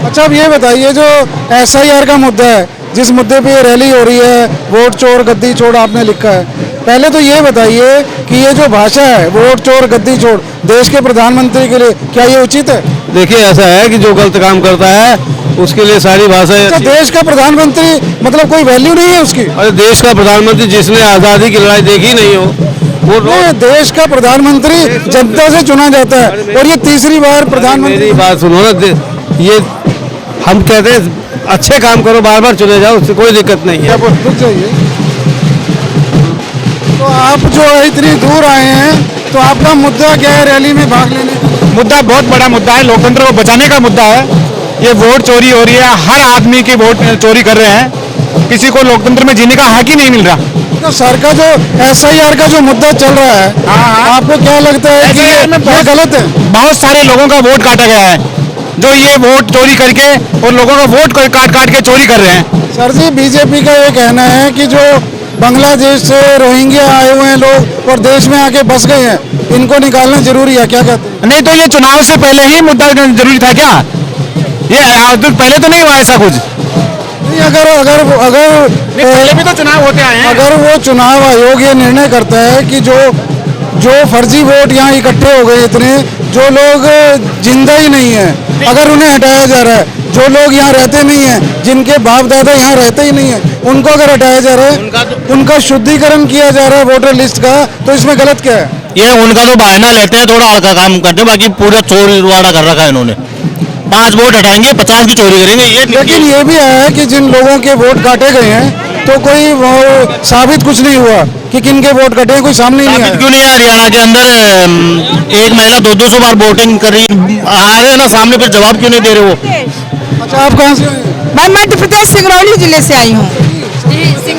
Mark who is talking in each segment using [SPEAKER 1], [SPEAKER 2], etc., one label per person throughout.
[SPEAKER 1] अच्छा, अब ये बताइए जो SIR का मुद्दा है, जिस मुद्दे पे ये रैली हो रही है, वोट चोर गद्दी चोर आपने लिखा है, पहले तो ये बताइए कि ये जो भाषा है वोट चोर गद्दी चोर देश के प्रधानमंत्री के लिए क्या ये उचित है?
[SPEAKER 2] देखिए ऐसा है कि जो गलत काम करता है उसके लिए सारी भाषाएं
[SPEAKER 1] अच्छा, देश का प्रधानमंत्री मतलब कोई वैल्यू नहीं है उसकी?
[SPEAKER 2] अरे देश का प्रधानमंत्री जिसने आज़ादी की लड़ाई देखी नहीं हो वो
[SPEAKER 1] नहीं, देश का प्रधानमंत्री जनता से चुना जाता है और ये तीसरी बार प्रधानमंत्री।
[SPEAKER 2] मेरी बात सुनो ना, ये हम कहते हैं अच्छे काम करो, बार बार चुने जाओ, उससे कोई दिक्कत नहीं है।
[SPEAKER 1] रुक जाइए, तो आप जो है इतनी दूर आए हैं तो आपका मुद्दा क्या है रैली में भाग लेने का?
[SPEAKER 3] मुद्दा बहुत बड़ा मुद्दा है, लोकतंत्र को बचाने का मुद्दा है। ये वोट चोरी हो रही है, हर आदमी की वोट चोरी कर रहे हैं, किसी को लोकतंत्र में जीने का हक ही नहीं मिल रहा।
[SPEAKER 1] तो सर का जो SIR का जो मुद्दा चल रहा है, आपको क्या लगता है कि ये गलत है?
[SPEAKER 3] बहुत सारे लोगों का वोट काटा गया है, जो ये वोट चोरी करके और लोगों का वोट काट काट के चोरी कर रहे हैं।
[SPEAKER 1] सर जी, BJP का ये कहना है कि जो बांग्लादेश से रोहिंग्या आए हुए हैं लोग और देश में आके बस गए हैं, इनको निकालना जरूरी है, क्या कहते हैं?
[SPEAKER 3] नहीं तो ये चुनाव से पहले ही मुद्दा जरूरी था क्या? ये पहले तो नहीं हुआ ऐसा कुछ?
[SPEAKER 1] नहीं, अगर
[SPEAKER 3] पहले भी तो चुनाव होते आए हैं।
[SPEAKER 1] अगर वो चुनाव आयोग ये निर्णय करता है कि जो फर्जी वोट यहाँ इकट्ठे हो गए इतने, जो लोग जिंदा ही नहीं है, अगर उन्हें हटाया जा रहा है, जो लोग यहाँ रहते नहीं हैं, जिनके बाप दादा यहाँ रहते ही नहीं है, उनको अगर हटाया जा रहा है, उनका शुद्धिकरण किया जा रहा है वोटर लिस्ट का, तो इसमें गलत क्या है?
[SPEAKER 4] ये उनका तो बहाना लेते हैं, थोड़ा हल्का काम करते हैं, बाकी पूरा चोरीवाड़ा कर रखा है इन्होंने। 5 वोट हटाएंगे, 50 की चोरी करेंगे।
[SPEAKER 1] लेकिन ये भी है कि जिन लोगों के वोट काटे गए हैं तो कोई वो साबित कुछ नहीं हुआ कि किन के वोट कटे, कोई सामने ही नहीं आया।
[SPEAKER 4] क्यों नहीं है? हरियाणा के अंदर एक महिला 200 बार वोटिंग कर रही आ रहे हैं ना सामने, फिर जवाब क्यों नहीं दे रहे वो?
[SPEAKER 1] अच्छा, आप कहाँ से हैं?
[SPEAKER 5] मैं मध्य प्रदेश सिंगरौली जिले से आई हूँ।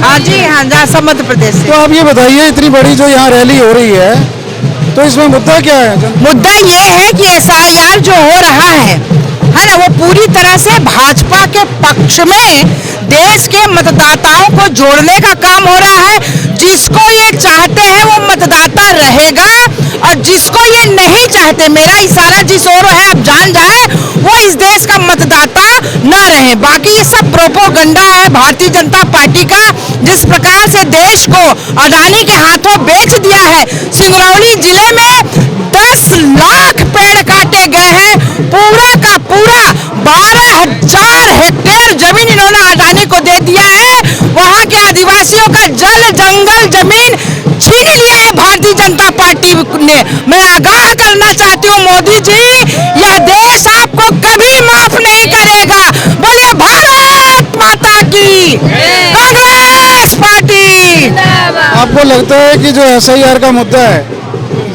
[SPEAKER 5] हाँ जी, हाँ, सब मध्य प्रदेश से।
[SPEAKER 1] तो आप ये बताइए, इतनी बड़ी जो यहाँ रैली हो रही है, तो इसमें मुद्दा क्या है?
[SPEAKER 5] मुद्दा ये है कि SIR जो हो रहा है ना, वो पूरी तरह से भाजपा के पक्ष में देश के मतदाताओं को जोड़ने का काम हो रहा है। जिसको ये चाहते हैं वो मतदाता रहेगा और जिसको ये नहीं चाहते, मेरा इशारा जिस ओर है आप जान जाए, वो इस देश का मतदाता न रहे। बाकी ये सब प्रोपोगंडा है भारतीय जनता पार्टी का, जिस प्रकार से देश को अडानी के हाथों बेच दिया है। सिंगरौली जिले में 10 लाख पेड़ काटे गए हैं, पूरा का पूरा 12,000 हेक्टेयर जमीन इन्होंने अडानी को दे दिया है। वहाँ के आदिवासियों का जल जंगल जमीन छीन लिया है भारतीय जनता पार्टी ने। मैं आगाह करना चाहती हूँ मोदी जी, यह देश आपको कभी माफ नहीं करेगा। बोले भारत माता की, कांग्रेस पार्टी।
[SPEAKER 1] आपको लगता है कि जो SIR का मुद्दा है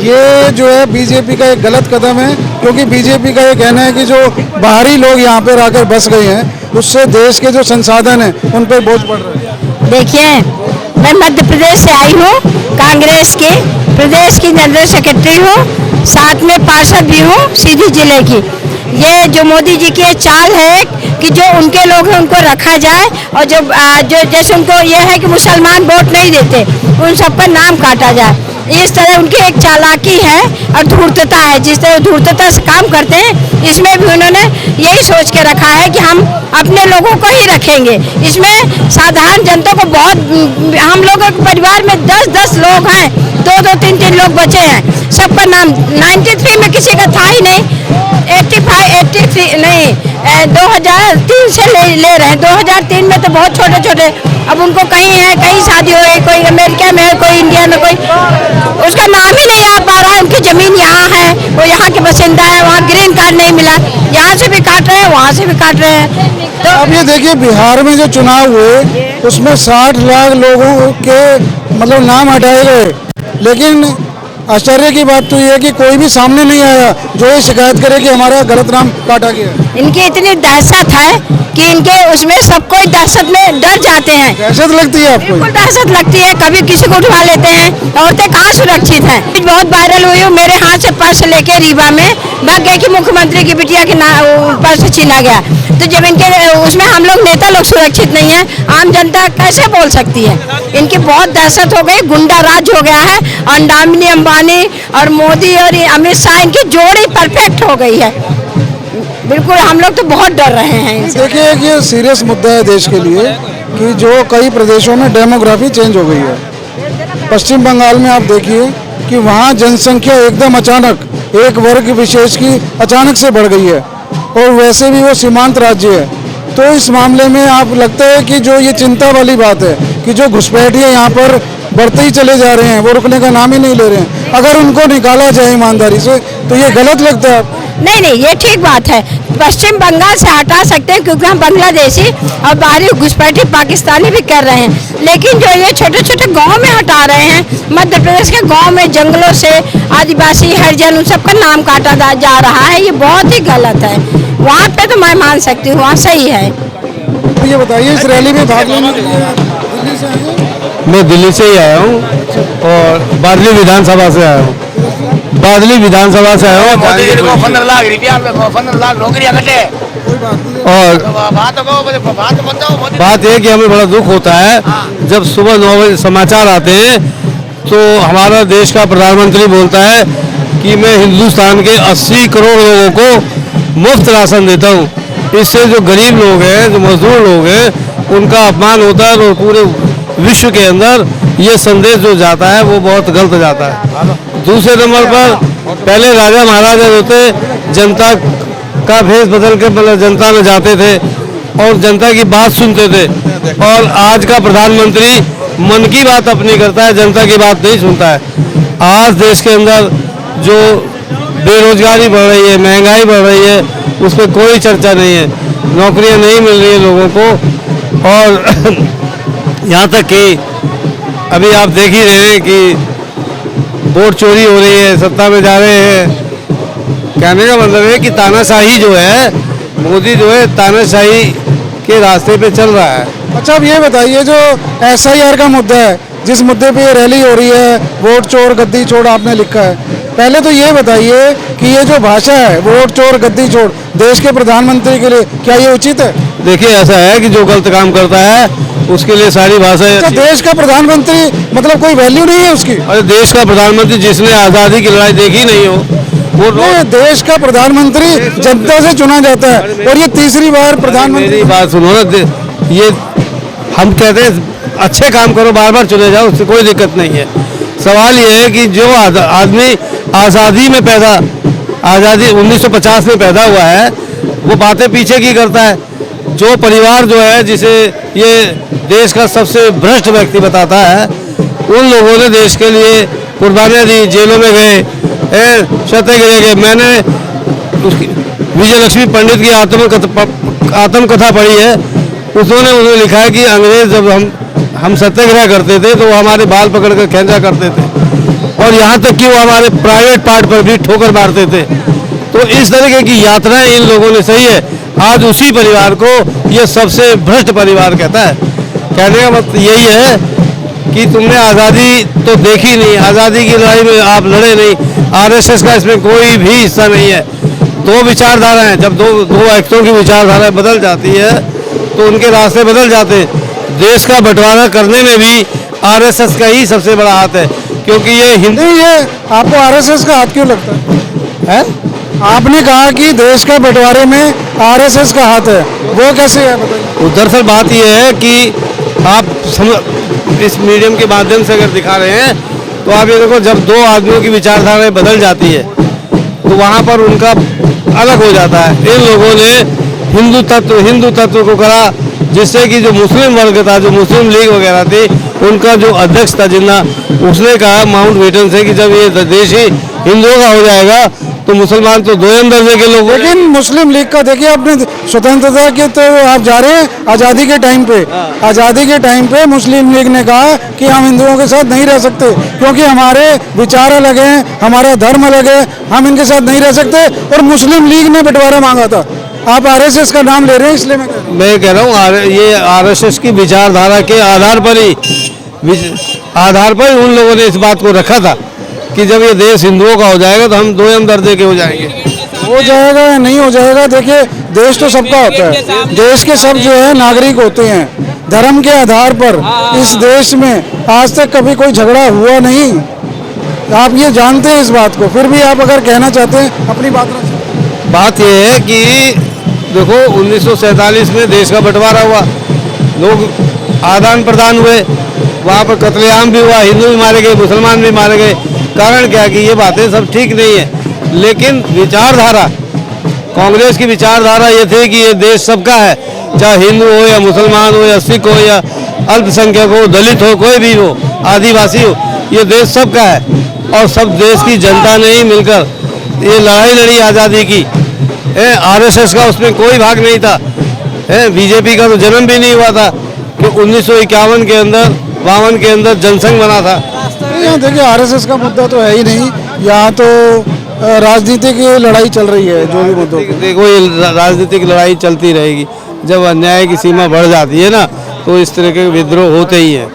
[SPEAKER 1] ये जो है BJP का एक गलत कदम है? क्योंकि BJP का ये कहना है कि जो बाहरी लोग यहाँ पर आकर बस गए हैं, उससे देश के जो संसाधन हैं उन पर बोझ पड़ रहा है।
[SPEAKER 6] देखिए, मैं मध्य प्रदेश से आई हूँ, कांग्रेस के प्रदेश की जनरल सेक्रेटरी हूँ, साथ में पार्षद भी हूँ सीधी जिले की। ये जो मोदी जी की चाल है कि जो उनके लोग हैं उनको रखा जाए और जो जैसे उनको ये है कि मुसलमान वोट नहीं देते, उन सब पर नाम काटा जाए। इस तरह उनकी एक चालाकी है और धूर्तता है, जिस तरह धूर्तता से काम करते हैं, इसमें भी उन्होंने यही सोच के रखा है कि हम अपने लोगों को ही रखेंगे। इसमें साधारण जनता को बहुत, हम लोगों के परिवार में 10-10 लोग हैं, 2-2, 3-3 लोग बचे हैं, सबका नाम 93 में किसी का था ही नहीं, 83 नहीं, 2003 से ले रहे हैं। 2003 में तो बहुत छोटे छोटे, अब उनको कहीं है, कहीं शादी हो गई, कोई अमेरिका में है, कोई इंडिया में, कोई उसका नाम ही नहीं याद पा रहा है। उनकी जमीन यहाँ है, वो यहाँ के बासिंदा है, वहाँ ग्रीन कार्ड नहीं मिला, यहाँ से भी काट रहे हैं, वहाँ से भी काट रहे हैं।
[SPEAKER 1] तो अब ये देखिए, बिहार में जो चुनाव हुए उसमें 60 लाख लोगों के मतलब नाम हटाए गए, लेकिन आश्चर्य की बात तो ये है कि कोई भी सामने नहीं आया जो ये शिकायत करे कि हमारा गलत नाम काटा गया।
[SPEAKER 6] इनकी इतनी दहशत है कि इनके उसमें सब कोई दहशत में डर जाते हैं।
[SPEAKER 1] दहशत लगती है आपको?
[SPEAKER 6] बिल्कुल दहशत लगती है, कभी किसी को उठवा लेते हैं। औरतें कहाँ सुरक्षित हैं? बहुत वायरल हुई हूँ, मेरे हाथ से पर्स लेके रीवा में भाग गए कि मुख्यमंत्री की बिटिया के पर्स छीना गया। तो जब इनके उसमें हम लोग नेता लोग सुरक्षित नहीं है, आम जनता कैसे बोल सकती है? इनकी बहुत दहशत हो गई, गुंडा राज हो गया है। अंडानी अंबानी और मोदी और अमित शाह, इनकी जोड़ी परफेक्ट हो गई है। बिल्कुल हम लोग तो बहुत डर रहे हैं इनसे।
[SPEAKER 1] देखिए एक ये सीरियस मुद्दा है देश के लिए कि जो कई प्रदेशों में डेमोग्राफी चेंज हो गई है। पश्चिम बंगाल में आप देखिए कि वहाँ जनसंख्या एकदम अचानक एक वर्ग विशेष की अचानक से बढ़ गई है और वैसे भी वो सीमांत राज्य है। तो इस मामले में आप लगता है कि जो ये चिंता वाली बात है कि जो घुसपैठिए यहाँ पर बढ़ते ही चले जा रहे हैं, वो रुकने का नाम ही नहीं ले रहे हैं, अगर उनको निकाला जाए ईमानदारी से तो ये गलत लगता है?
[SPEAKER 6] नहीं नहीं, ये ठीक बात है। पश्चिम बंगाल से हटा सकते हैं क्योंकि हम बांग्लादेशी और बाहरी घुसपैठी पाकिस्तानी भी कर रहे हैं, लेकिन जो ये छोटे छोटे गांव में हटा रहे हैं, मध्य प्रदेश के गांव में जंगलों से आदिवासी हरिजन उन सबका नाम काटा जा रहा है, ये बहुत ही गलत है। वहाँ पे तो मैं मान सकती हूँ, वहाँ सही है।
[SPEAKER 1] ये बताइए इस रैली में भाग लेने के लिए दिल्ली से आए हैं?
[SPEAKER 2] मैं दिल्ली से ही आया हूँ और बादली विधानसभा से आया हूँ। बादली विधानसभा से आया हूँ।
[SPEAKER 4] 15 लाख रुपया 15 लाख नौकरियां कटे।
[SPEAKER 2] और बात यह कि हमें बड़ा दुख होता है जब सुबह 9 बजे समाचार आते हैं तो हमारा देश का प्रधानमंत्री बोलता है कि मैं हिंदुस्तान के 80 करोड़ लोगों को मुफ्त राशन देता हूँ। इससे जो गरीब लोग हैं, जो मजदूर लोग हैं, उनका अपमान होता है और पूरे विश्व के अंदर ये संदेश जो जाता है वो बहुत गलत जाता है। दूसरे नंबर पर पहले राजा महाराजा होते जनता का भेष बदल के मतलब जनता में जाते थे और जनता की बात सुनते थे, और आज का प्रधानमंत्री मन की बात अपनी करता है, जनता की बात नहीं सुनता है। आज देश के अंदर जो बेरोजगारी बढ़ रही है, महंगाई बढ़ रही है, उस पर कोई चर्चा नहीं है। नौकरियां नहीं मिल रही है लोगों को, और यहाँ तक कि अभी आप देख ही रहे हैं कि वोट चोरी हो रही है, सत्ता में जा रहे हैं। कहने का मतलब है कि तानाशाही जो है, मोदी जो है तानाशाही के रास्ते पे चल रहा है।
[SPEAKER 1] अच्छा अब ये बताइए जो SIR का मुद्दा है, जिस मुद्दे पे ये रैली हो रही है, वोट चोर गद्दी चोर आपने लिखा है, पहले तो ये बताइए कि ये जो भाषा है वोट चोर गद्दी चोर देश के प्रधानमंत्री के लिए क्या ये उचित है?
[SPEAKER 2] देखिए ऐसा है कि जो गलत काम करता है उसके लिए सारी भाषाएं।
[SPEAKER 1] अच्छा देश का प्रधानमंत्री मतलब कोई वैल्यू नहीं है उसकी?
[SPEAKER 2] अरे देश का प्रधानमंत्री जिसने आज़ादी की लड़ाई देखी नहीं हो वो
[SPEAKER 1] नहीं, देश का प्रधानमंत्री जनता से चुना जाता है और ये तीसरी बार प्रधानमंत्री।
[SPEAKER 2] मेरी बात सुनो ना, ये हम कहते हैं अच्छे काम करो, बार बार चुने जाओ, उससे कोई दिक्कत नहीं है। सवाल ये है कि जो आदमी आज़ादी में पैदा, आज़ादी 1950 में पैदा हुआ है, वो बातें पीछे की करता है। जो परिवार जो है जिसे ये देश का सबसे भ्रष्ट व्यक्ति बताता है, उन लोगों ने देश के लिए कुर्बानियाँ दी, जेलों में गए, सत्याग्रह गए। मैंने विजय लक्ष्मी पंडित की आत्मकथा पढ़ी है, उसने लिखा है कि अंग्रेज जब हम सत्याग्रह करते थे तो वो हमारे बाल पकड़ कर खींचा करते थे, और यहाँ तक कि वो हमारे प्राइवेट पार्ट पर भी ठोकर मारते थे। तो इस तरीके की यात्राएं इन लोगों ने सही है। आज उसी परिवार को ये सबसे भ्रष्ट परिवार कहता है। कहने का मतलब यही है कि तुमने आज़ादी तो देखी नहीं, आज़ादी की लड़ाई में आप लड़े नहीं, RSS का इसमें कोई भी हिस्सा नहीं है। दो विचारधारा हैं, जब दो व्यक्तियों की विचारधारा बदल जाती है तो उनके रास्ते बदल जाते हैं। देश का बंटवारा करने में भी RSS का ही सबसे बड़ा हाथ है, क्योंकि ये हिंदू।
[SPEAKER 1] ये आपको RSS का हाथ क्यों लगता है? आपने कहा कि देश का बंटवारे में RSS का हाथ है, वो कैसे है बताइए?
[SPEAKER 2] दरअसल बात यह है कि आप इस मीडियम के माध्यम से अगर दिखा रहे हैं तो आप ये देखो, जब दो आदमियों की विचारधाराएं बदल जाती है तो वहाँ पर उनका अलग हो जाता है। इन लोगों ने हिंदू तत्व को करा, जिससे कि जो मुस्लिम वर्ग था, जो मुस्लिम लीग वगैरह थी, उनका जो अध्यक्ष था जिन्ना, उसने कहा माउंटबेटन से कि जब ये देश ही हिंदुओं का हो जाएगा तो मुसलमान तो दोयम दर्जे के लोग।
[SPEAKER 1] लेकिन मुस्लिम लीग का देखिए, आपने स्वतंत्रता के तो आप जा रहे हैं आज़ादी के टाइम पे, आज़ादी के टाइम पे मुस्लिम लीग ने कहा कि हम हिंदुओं के साथ नहीं रह सकते क्योंकि हमारे विचार अलग हैं, हमारा धर्म अलग है, हम इनके साथ नहीं रह सकते, और मुस्लिम लीग ने बंटवारा मांगा था। आप RSS का नाम ले रहे हैं, इसलिए मैं
[SPEAKER 2] कह रहा हूँ ये RSS की विचारधारा के आधार पर ही उन लोगों ने इस बात को रखा था कि जब ये देश हिंदुओं का हो जाएगा तो हम दोयम दर्जे के हो जाएंगे।
[SPEAKER 1] हो जाएगा या नहीं हो जाएगा, देखिए देश तो सबका होता है, देश के सब जो है नागरिक होते हैं। धर्म के आधार पर इस देश में आज तक कभी कोई झगड़ा हुआ नहीं, आप ये जानते हैं इस बात को, फिर भी आप अगर कहना चाहते हैं अपनी बात रखें।
[SPEAKER 2] बात यह है कि देखो 1947 में देश का बंटवारा हुआ, लोग आदान प्रदान हुए, वहाँ पर कत्लेआम भी हुआ, हिंदू भी मारे गए, मुसलमान भी मारे गए। कारण क्या कि ये बातें सब ठीक नहीं है, लेकिन विचारधारा, कांग्रेस की विचारधारा ये थी कि ये देश सबका है, चाहे हिंदू हो या मुसलमान हो या सिख हो या अल्पसंख्यक हो, दलित हो, कोई भी हो, आदिवासी हो, ये देश सबका है। और सब देश की जनता ने ही मिलकर ये लड़ाई लड़ी आज़ादी की। आरएसएस का उसमें कोई भाग नहीं था, बीजेपी का तो जन्म भी नहीं हुआ था कि 1951 के अंदर 52 के अंदर जनसंघ बना था।
[SPEAKER 1] यहाँ देखिए आरएसएस का मुद्दा तो है ही नहीं, यहाँ तो राजनीति की लड़ाई चल रही है। जो भी मुद्दों
[SPEAKER 2] देखो ये राजनीतिक लड़ाई चलती रहेगी, जब अन्याय की सीमा बढ़ जाती है ना तो इस तरह के विद्रोह होते ही हैं।